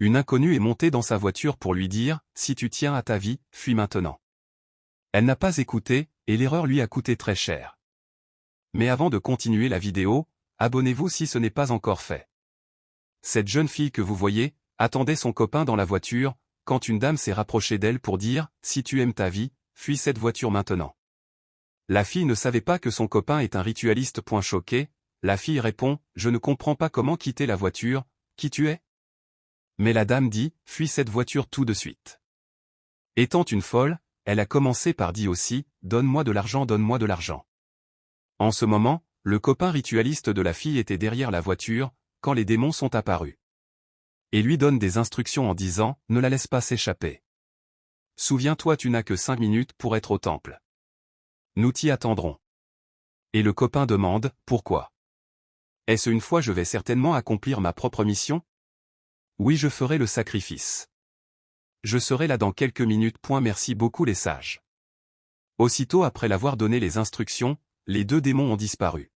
Une inconnue est montée dans sa voiture pour lui dire « Si tu tiens à ta vie, fuis maintenant ». Elle n'a pas écouté, et l'erreur lui a coûté très cher. Mais avant de continuer la vidéo, abonnez-vous si ce n'est pas encore fait. Cette jeune fille que vous voyez, attendait son copain dans la voiture, quand une dame s'est rapprochée d'elle pour dire « Si tu aimes ta vie, fuis cette voiture maintenant ». La fille ne savait pas que son copain est un ritualiste. Choquée, la fille répond « Je ne comprends pas comment quitter la voiture, qui tu es ?» Mais la dame dit « Fuis cette voiture tout de suite ». Étant une folle, elle a commencé par dire aussi « Donne-moi de l'argent, donne-moi de l'argent ». En ce moment, le copain ritualiste de la fille était derrière la voiture, quand les démons sont apparus. Et lui donne des instructions en disant « Ne la laisse pas s'échapper. Souviens-toi, tu n'as que 5 minutes pour être au temple. Nous t'y attendrons. » Et le copain demande « Pourquoi? Est-ce une fois je vais certainement accomplir ma propre mission? Oui, je ferai le sacrifice. Je serai là dans quelques minutes. Merci beaucoup les sages. » Aussitôt après l'avoir donné les instructions, les deux démons ont disparu.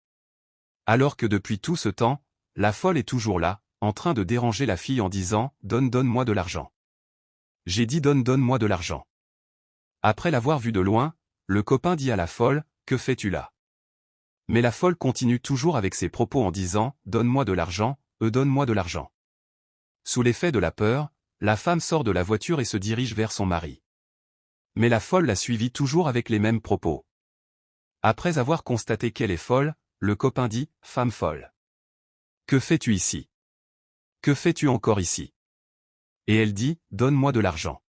Alors que depuis tout ce temps, la folle est toujours là, en train de déranger la fille en disant « Donne-moi de l'argent. » J'ai dit donne-moi de l'argent. Après l'avoir vue de loin, le copain dit à la folle « Que fais-tu là ?» Mais la folle continue toujours avec ses propos en disant « Donne-moi de l'argent, donne-moi de l'argent. » Sous l'effet de la peur, la femme sort de la voiture et se dirige vers son mari. Mais la folle la suivit toujours avec les mêmes propos. Après avoir constaté qu'elle est folle, le copain dit « Femme folle. Que fais-tu ici? Que fais-tu encore ici? » Et elle dit « Donne-moi de l'argent. »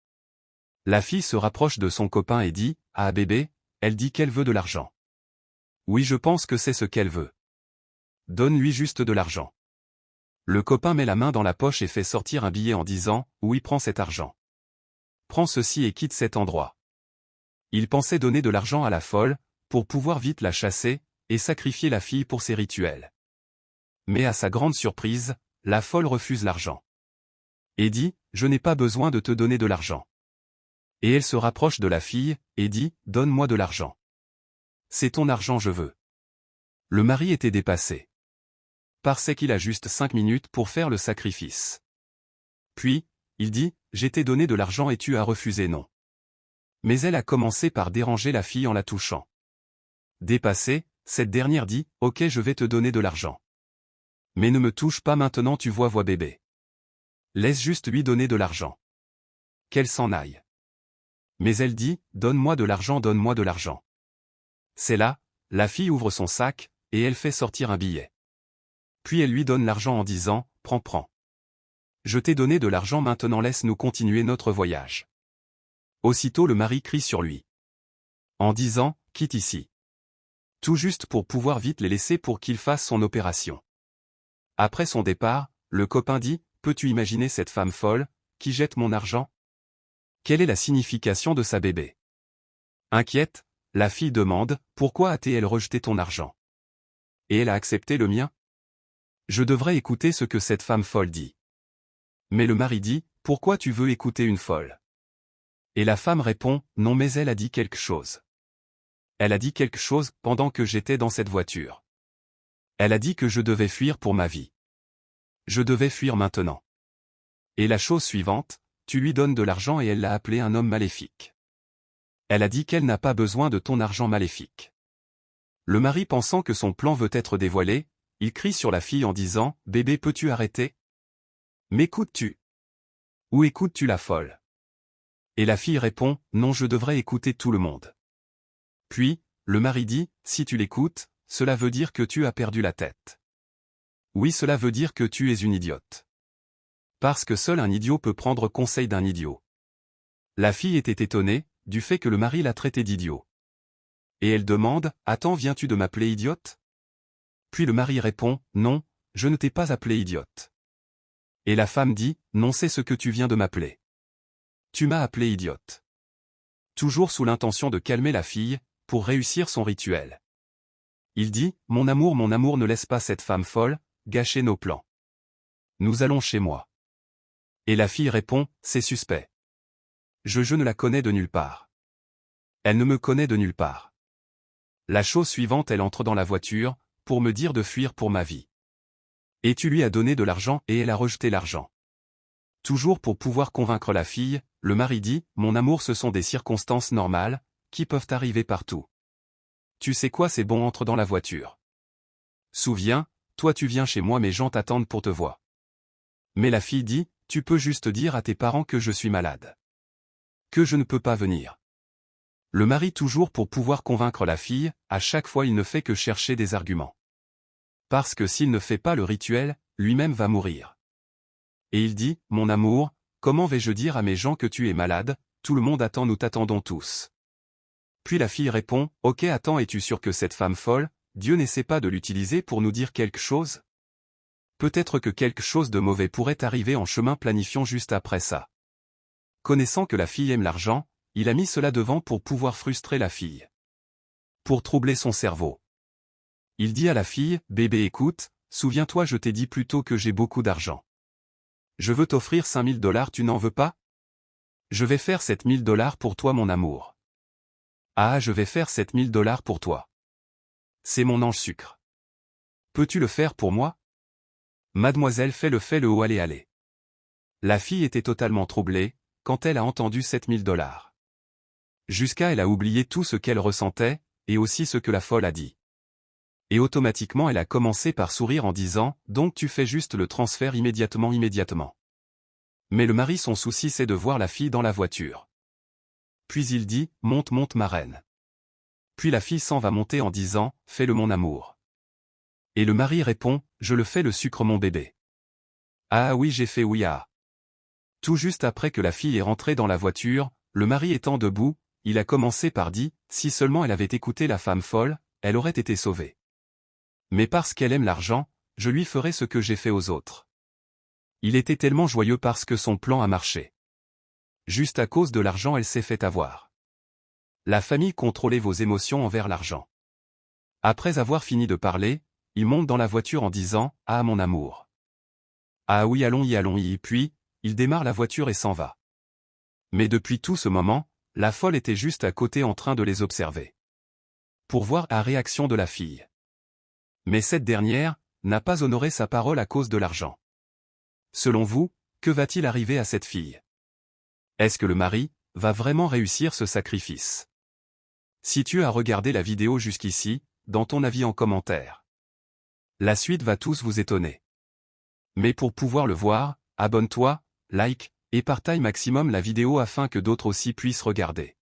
La fille se rapproche de son copain et dit « Ah bébé, elle dit qu'elle veut de l'argent. » Oui, je pense que c'est ce qu'elle veut. Donne-lui juste de l'argent. Le copain met la main dans la poche et fait sortir un billet en disant « Oui, prends cet argent. Prends ceci et quitte cet endroit. » Il pensait donner de l'argent à la folle, pour pouvoir vite la chasser, et sacrifier la fille pour ses rituels. Mais à sa grande surprise, la folle refuse l'argent. Et dit « Je n'ai pas besoin de te donner de l'argent. » Et elle se rapproche de la fille, et dit « Donne-moi de l'argent. C'est ton argent je veux. » Le mari était dépassé. Parce qu'il a juste 5 minutes pour faire le sacrifice. Puis, il dit « Je t'ai donné de l'argent et tu as refusé non. » Mais elle a commencé par déranger la fille en la touchant. Dépassée, cette dernière dit « Ok, je vais te donner de l'argent. Mais ne me touche pas maintenant, tu vois bébé. Laisse juste lui donner de l'argent. Qu'elle s'en aille. » Mais elle dit « Donne-moi de l'argent, donne-moi de l'argent. » C'est là, la fille ouvre son sac, et elle fait sortir un billet. Puis elle lui donne l'argent en disant « Prends. Je t'ai donné de l'argent, maintenant laisse-nous continuer notre voyage. » Aussitôt le mari crie sur lui. En disant « Quitte ici. » Tout juste pour pouvoir vite les laisser pour qu'il fasse son opération. Après son départ, le copain dit « Peux-tu imaginer cette femme folle, qui jette mon argent? Quelle est la signification de sa bébé? » Inquiète, la fille demande « Pourquoi a-t-elle rejeté ton argent? Et elle a accepté le mien? Je devrais écouter ce que cette femme folle dit. » Mais le mari dit « Pourquoi tu veux écouter une folle? » Et la femme répond « Non, mais elle a dit quelque chose. Elle a dit quelque chose pendant que j'étais dans cette voiture. Elle a dit que je devais fuir pour ma vie. Je devais fuir maintenant. Et la chose suivante, tu lui donnes de l'argent et elle l'a appelé un homme maléfique. Elle a dit qu'elle n'a pas besoin de ton argent maléfique. » Le mari, pensant que son plan veut être dévoilé, il crie sur la fille en disant « Bébé, peux-tu arrêter? M'écoutes-tu? Ou écoutes-tu la folle? » Et la fille répond « Non, je devrais écouter tout le monde. » Puis, le mari dit « Si tu l'écoutes, cela veut dire que tu as perdu la tête. Oui, cela veut dire que tu es une idiote. Parce que seul un idiot peut prendre conseil d'un idiot. » La fille était étonnée, du fait que le mari l'a traitée d'idiot. Et elle demande « Attends, viens-tu de m'appeler idiote? » Puis le mari répond « Non, je ne t'ai pas appelé idiote. » Et la femme dit « Non, c'est ce que tu viens de m'appeler. Tu m'as appelé idiote. » Toujours sous l'intention de calmer la fille, pour réussir son rituel. Il dit « Mon amour, ne laisse pas cette femme folle gâcher nos plans. Nous allons chez moi. » Et la fille répond « C'est suspect. Je ne la connais de nulle part. Elle ne me connaît de nulle part. La chose suivante, elle entre dans la voiture, pour me dire de fuir pour ma vie. Et tu lui as donné de l'argent et elle a rejeté l'argent. Toujours pour pouvoir convaincre la fille, le mari dit, « Mon amour, ce sont des circonstances normales, qui peuvent arriver partout. Tu sais quoi, c'est bon, entre dans la voiture. Souviens, toi tu viens chez moi, mes gens t'attendent pour te voir. » Mais la fille dit, « Tu peux juste dire à tes parents que je suis malade. Que je ne peux pas venir. » Le mari, toujours pour pouvoir convaincre la fille, à chaque fois il ne fait que chercher des arguments. Parce que s'il ne fait pas le rituel, lui-même va mourir. Et il dit, « Mon amour, comment vais-je dire à mes gens que tu es malade, tout le monde attend, nous t'attendons tous. » Puis la fille répond, « Ok, attends, es-tu sûr que cette femme folle, Dieu n'essaie pas de l'utiliser pour nous dire quelque chose? Peut-être que quelque chose de mauvais pourrait arriver en chemin, planifions juste après ça. » Connaissant que la fille aime l'argent, il a mis cela devant pour pouvoir frustrer la fille. Pour troubler son cerveau. Il dit à la fille, « Bébé, écoute, souviens-toi, je t'ai dit plus tôt que j'ai beaucoup d'argent. Je veux t'offrir 5 000 $, tu n'en veux pas? Je vais faire 7 000 $ pour toi, mon amour. Ah, je vais faire 7 000 $ pour toi. C'est mon ange sucre. Peux-tu le faire pour moi? Mademoiselle, fais-le haut, allez, allez. » La fille était totalement troublée, quand elle a entendu 7 000 $. Jusqu'à elle a oublié tout ce qu'elle ressentait, et aussi ce que la folle a dit. Et automatiquement elle a commencé par sourire en disant, « Donc tu fais juste le transfert immédiatement. » Mais le mari, son souci c'est de voir la fille dans la voiture. Puis il dit, « Monte ma reine. » Puis la fille s'en va monter en disant, « Fais-le mon amour. » Et le mari répond, « Je le fais le sucre mon bébé. » Ah oui, j'ai fait oui ah. Tout juste après que la fille est rentrée dans la voiture, le mari étant debout, il a commencé par dire, « Si seulement elle avait écouté la femme folle, elle aurait été sauvée. Mais parce qu'elle aime l'argent, je lui ferai ce que j'ai fait aux autres. » Il était tellement joyeux parce que son plan a marché. Juste à cause de l'argent, elle s'est fait avoir. La famille, contrôlez vos émotions envers l'argent. Après avoir fini de parler, il monte dans la voiture en disant, « Ah mon amour. Ah oui, allons-y, puis, il démarre la voiture et s'en va. » Mais depuis tout ce moment, la folle était juste à côté en train de les observer. Pour voir la réaction de la fille. Mais cette dernière n'a pas honoré sa parole à cause de l'argent. Selon vous, que va-t-il arriver à cette fille? Est-ce que le mari va vraiment réussir ce sacrifice? Si tu as regardé la vidéo jusqu'ici, dans ton avis en commentaire. La suite va tous vous étonner. Mais pour pouvoir le voir, abonne-toi, like, et partage maximum la vidéo afin que d'autres aussi puissent regarder.